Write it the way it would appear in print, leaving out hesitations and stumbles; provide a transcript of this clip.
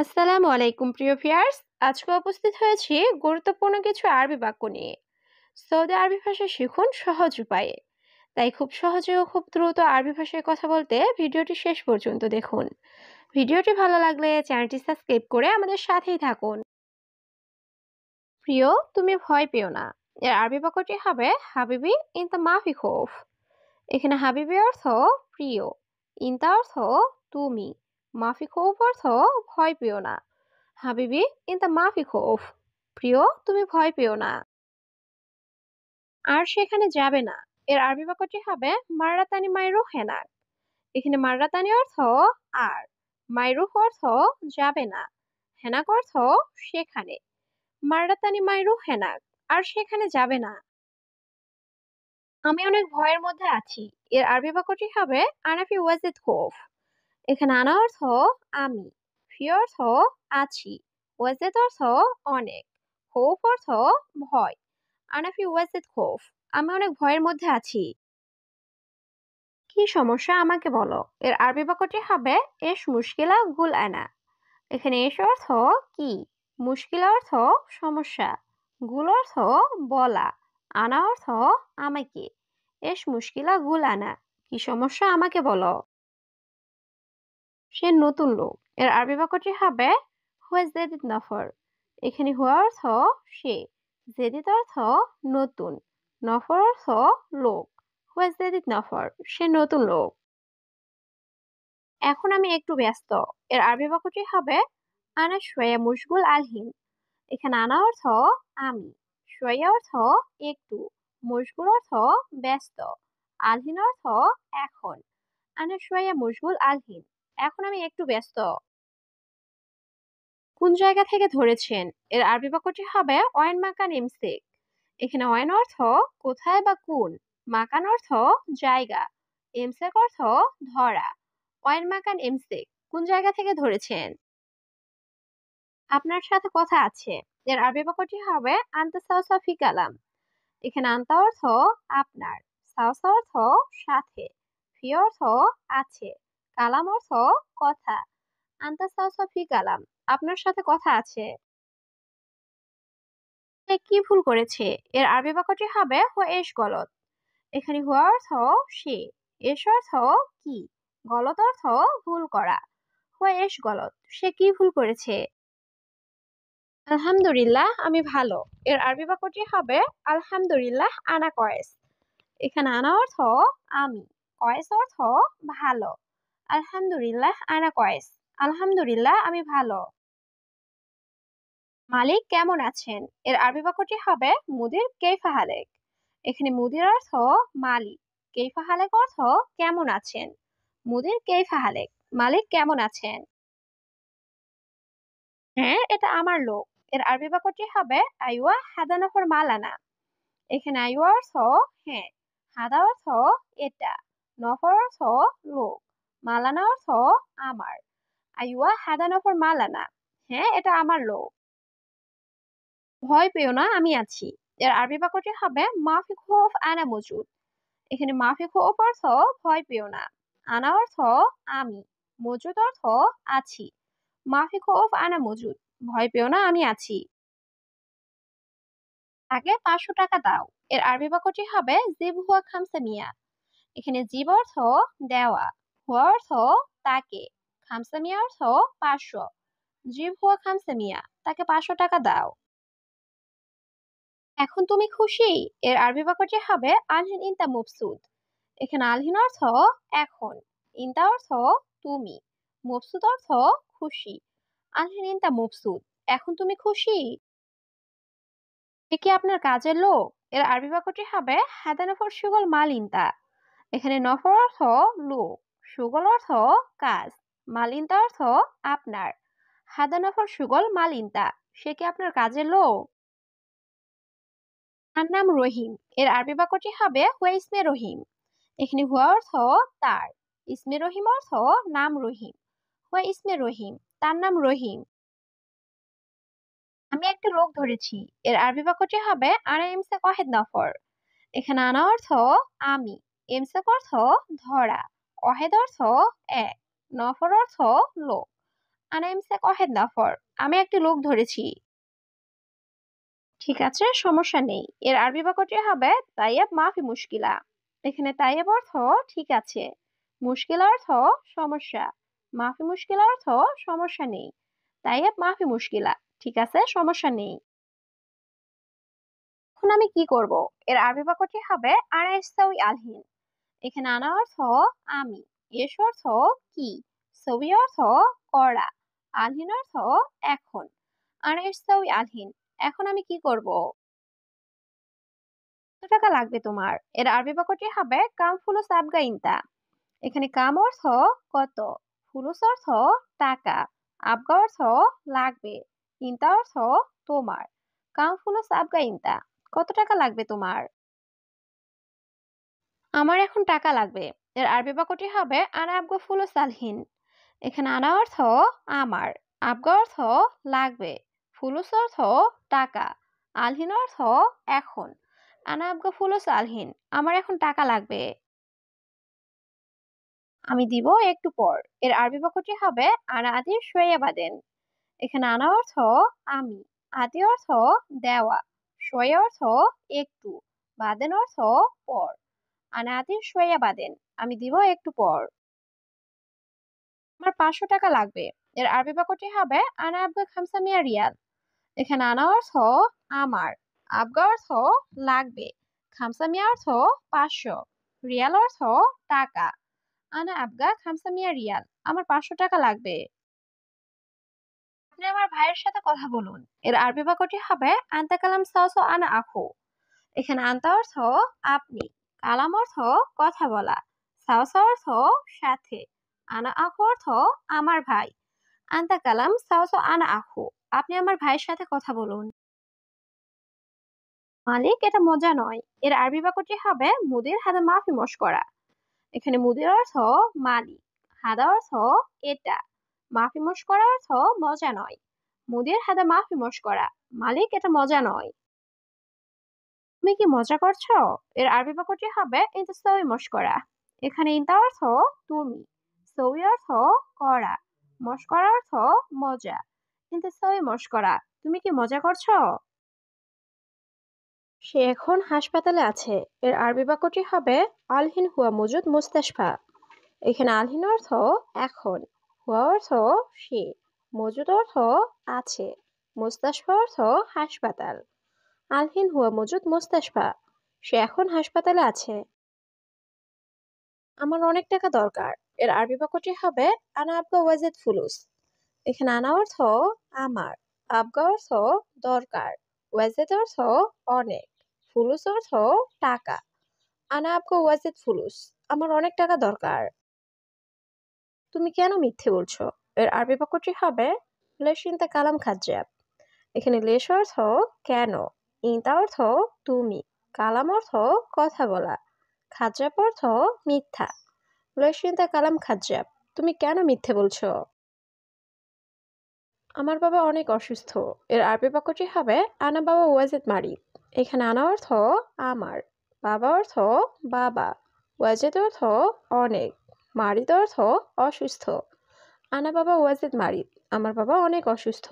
আসসালামু আলাইকুম প্রিয় ভিউয়ার্স। আজকে উপস্থিত হয়েছি গুরুত্বপূর্ণ কিছু আরবি বাক্য নিয়ে। সৌদি আরবি ভাষা শিখুন সহজ উপায়ে। তাই খুব সহজে ও খুব দ্রুত আরবি ভাষায় কথা বলতে ভিডিওটি শেষ পর্যন্ত দেখুন। ভিডিওটি ভালো লাগলে চ্যানেলটি সাবস্ক্রাইব করে আমাদের সাথেই থাকুন। প্রিয়, তুমি ভয় পেও না। এর আরবি বাক্যটি হবে হাবিবি ইনতা মাফি খৌফ। এখানে হাবিবি অর্থ প্রিয়, ইনতা অর্থ তুমি, মাফি খৌফ অর্থ ভয় পেও না। হাবিবি ইনতা মাফি খৌফ, প্রিয় তুমি ভয় পেও না। আর সেখানে যাবে না, এর আরবি বাক্যটি হবে মাররাতানি মাইরু হেনাক। এখানে মাররাতানি অর্থ আর, মাইরুহ অর্থ যাবে না, হেনাক অর্থ সেখানে। মাররাতানি মাইরু হেনাক, আর সেখানে যাবে না। আমি অনেক ভয়ের মধ্যে আছি, এর আরবি বাক্যটি হবে আনাফি ওয়াজিদ খৌফ। এখানে আনা অর্থ আমি, ফি অর্থ আছি, ওয়াজিদ অর্থ অনেক, খৌফ অর্থ ভয়। আনাফি ওয়াজিদ খৌফ, আমি অনেক ভয়ের মধ্যে আছি। কি সমস্যা আমাকে বলো, এর আরবি বাক্যটি হবে এস মুশকিলা গুল আনা। এখানে এস অর্থ কি, মুশকিলা অর্থ সমস্যা, গুল অর্থ বলা, আনা অর্থ আমাকে। এস মুশকিলা গুল আনা, কি সমস্যা আমাকে বলো। সে নতুন লোক, এর আরবি বাক্যটি হবে হুয়া জেদিদ নফর। এখানে হুয়া অর্থ সে, জেদিদ অর্থ নতুন, নফর অর্থ লোক। হুয়া জেদিদ নফর, সে নতুন লোক। এখন আমি একটু ব্যস্ত, এর আরবি বাক্যটি হবে আনা শোয়া মুশগুল আলহিন। এখানে আনা অর্থ আমি, শোয়া অর্থ একটু, মুশগুল অর্থ ব্যস্ত, আলহিন অর্থ এখন। আনা শোয়া মুশগুল আলহিন, এখন আমি একটু ব্যস্ত। কোন জায়গা থেকে ধরেছেন, এর আরবি বাক্যটি হবে ওয়াইন মাকান ইমসিক। এখানে ওয়াইন অর্থ কোথায় বা কোন, মাকান অর্থ জায়গা, ইমসিক অর্থ ধরা। ওয়াইন মাকান ইমসিক, কোন জায়গা থেকে ধরেছেন। আপনার সাথে কথা আছে, এর আরবি বাক্যটি হবে আনতা সাউসা ফি কালাম। এখানে আনতা অর্থ আপনার, সাউসা অর্থ সাথে, ফি অর্থ আছে, কালাম অর্থ কথা। আনতা সাউসা ফি কালাম, আপনার সাথে কথা আছে। সে কি ভুল করেছে, এর আরবি বাক্যটি হবে হুয়া এশ গলত। এখানে হুয়া অর্থ সে, এশ অর্থ কি, গলত অর্থ ভুল করা। হুয়া এশ গলত, সে কি ভুল করেছে। আলহামদুলিল্লাহ আমি ভালো, এর আরবি বাক্যটি হবে আলহামদুলিল্লাহ আনা কয়েস। এখানে আনা অর্থ আমি, কয়েস অর্থ ভালো। আলহামদুলিল্লাহ আনা কয়েস, আলহামদুলিল্লাহ আমি ভালো। মালিক কেমন আছেন, এর আরবি বাক্যটি হবে মুদির কেইফা হালেক। এখানে মুদির অর্থ মালিক, কেইফা হালেক অর্থ কেমন আছেন। মুদির কেইফা হালেক, মালিক কেমন আছেন। হ্যাঁ এটা আমার লোক, এর আরবি বাক্যটি হবে আইওয়া হাদানফর মালানা। এখানে আইওয়া অর্থ হ্যাঁ, হাদা অর্থ এটা, নফর অর্থ লোক, মালানা অর্থ আমার। আইওয়া হাদানফর মালানা, হ্যাঁ এটা আমার লোক। ভয় পেও না আমি আছি, এর আরবি বাক্যটি হবে মাফি খৌফ আনা মজুদ। এখানে মাফি খৌফ অর্থ ভয় পেও না, আনা অর্থ আমি, মজুদ অর্থ আছি। মাফি খৌফ আনা মজুদ, ভয় পেও না আমি আছি। আগে 500 টাকা দাও, এর আরবি বাক্যটি হবে জিব হুয়া খামসা মিয়া। এখানে জিব অর্থ দেওয়া, হুয়া অর্থ তাকে, খামসা মিয়া অর্থ 500। জিব হুয়া খামসা মিয়া, তাকে 500 টাকা দাও। এখন তুমি খুশি, এর আরবি বাক্যটি হবে আলহিন ইনতা মবসুদ। এখানে আলহিন অর্থ এখন, ইনতা অর্থ তুমি, মবসুদ অর্থ খুশি। আলহিন ইনতা মবসুদ, এখন তুমি খুশি। এ কি আপনার কাজের লোক, এর আরবি বাক্যটি হবে হাদানফর সুগল মাল ইনতা। এখানে নফর অর্থ লোক, সুগল অর্থ কাজ, মাল ইনতা অর্থ আপনার। হাদানফর সুগল মাল ইনতা, সে কি আপনার কাজের লোক। তার নাম রহিম, এর আরবি বাক্যটি হবে হুয়া ইসমে রহিম। এখানে হুয়া অর্থ তার, ইসমে রহিম অর্থ নাম রহিম। হুয়া ইসমে রহিম, তার নাম রহিম। আমি একটা লোক ধরেছি, এর আরবি বাক্যটি হবে আনা ইমসাক ওয়াহিদ নফর। এখানে আনা অর্থ আমি, ইমসাক অর্থ ধরা, ওয়াহিদ অর্থ এক, নফর অর্থ লোক। আনা ইমসাক ওয়াহেদ নাফর। আমি একটি লোক ধরেছি। ঠিক আছে, সমস্যা নেই। এর আরবি বাক্যটি হবে তাইয়েব মাফি মুশকিলা। এখানে তাইয়েব অর্থ ঠিক আছে, মুশকিলা অর্থ সমস্যা, মাফি মুশকিলা অর্থ সমস্যা নেই। তাইয়েব মাফি মুশকিলা, ঠিক আছে, সমস্যা নেই। এখন আমি কি করব? এর আরবি বাক্যটি হবে আনা ইস্তাউই আলহিন। এখানে আনা অর্থ আমি, এস অর্থ কি, সবি অর্থ করা, আলহিন অর্থ এখন। আনা ইস্তাউই আলহিন, এখন আমি কি করব? কত টাকা লাগবে তোমার? এর আরবি বাক্যটি হবে কাম ফুলুস আবগা ইনতা। এখানে কাম অর্থ কত, ফুলুস অর্থ টাকা, আবগা অর্থ লাগবে, ইনতা অর্থ তোমার। কাম ফুলুস আবগা ইনতা, কত টাকা লাগবে তোমার? আমার এখন টাকা লাগবে। এর আরবি বাক্যটি হবে আনা আবগা ফুলুস আলহিন। এখানে আনা অর্থ আমার, আবগা অর্থ লাগবে, ফুলুস অর্থ টাকা, আলহিন অর্থ এখন। আনা আবগা ফুলুস আলহিন, আমার এখন টাকা লাগবে। আমি দিব একটু পর। এর আরবি বাক্যটি হবে আনা আদি শোয়া বাদেন। এখানে আনা অর্থ আমি, আদি অর্থ দেওয়া, শোয়া অর্থ একটু, বাদেন অর্থ পর। আনা আদি শোয়া বাদেন, আমি দিব একটু পর। আমার 500 টাকা লাগবে। এর আরবি বাক্যটি হবে আনা আবগা খামসা মিয়া রিয়াল। এখানে আনা অর্থ আমার, আবগা অর্থ লাগবে, খামসা মিয়া অর্থ 500, রিয়াল অর্থ টাকা। আনা আবগা খামসা মিয়া রিয়াল, আমার 500 টাকা লাগবে। আপনি আমার ভাইয়ের সাথে কথা বলুন। এর আরবি বাক্যটি হবে আনতা কালাম সাওসো আনা আখু। এখানে আনতা অর্থ আপনি, কালাম অর্থ কথা বলা, সাওসো অর্থ সাথে, আনা আখু অর্থ আমার ভাই। আনতা কালাম সাওসো আনা আখু, আপনি আমার ভাইয়ের সাথে কথা বলুন। মালিক, এটা মজা নয়। এর আরবি বাক্যটি হবে মুদির হাদা মাফি মশকরা। এখানে মুদির অর্থ মালিক, হাদা অর্থ এটা, মাফি মশকরা অর্থ মজা নয়। মুদির হাদা মাফি মশকরা, মালিক, এটা মজা নয়। তুমি কি মজা করছো? এর আরবি বাক্যটি হবে ইনতা সউই মশকরা। এখানে ইনতা অর্থ তুমি, সউই অর্থ করা, মশকরা অর্থ মজা। ইনতা সউই মশকরা, তুমি কি মজা করছো? সে এখন হাসপাতালে আছে। এর আরবি বাক্যটি হবে আলহিন হুয়া মজুদ মুস্তাশফা। এখানে আলহিন অর্থ এখন, হুয়া অর্থ সে, মজুদ অর্থ আছে, মুস্তাশফা অর্থ হাসপাতাল। আলহিন হুয়া মজুদ মুস্তাশফা, সে এখন হাসপাতালে আছে। আমার অনেক টাকা দরকার। এর আরবি বাক্যটি হবে আনা আবগা ওয়াজেদ ফুলুস। এখানে আনা অর্থ আমার, আবগা অর্থ দরকার, ওয়াজেদ অর্থ অনেক, ফুলুস অর্থ টাকা। আনা আবগা ওয়াজেদ ফুলুস, আমার অনেক টাকা দরকার। তুমি কেন মিথ্যে বলছো? এর আরবি বাক্যটি হবে লেশ ইনতা কালাম খাজ্জাব। এখানে লেশ অর্থ কেন, ইনতা অর্থ তুমি, কালাম অর্থ কথা বলা, খাজ্জাব অর্থ মিথ্যা। লেশ ইনতা কালাম খাজ্জাব, তুমি কেন মিথ্যে বলছো? আমার বাবা অনেক অসুস্থ। এর আরবি বাক্যটি হবে আনা বাবা ওয়াজেদ মারিদ। এখানে আনা অর্থ আমার, বাবা অর্থ বাবা, ওয়াজেদ অর্থ অনেক, মারিদ অর্থ অসুস্থ। আনা বাবা ওয়াজেদ মারিদ, আমার বাবা অনেক অসুস্থ।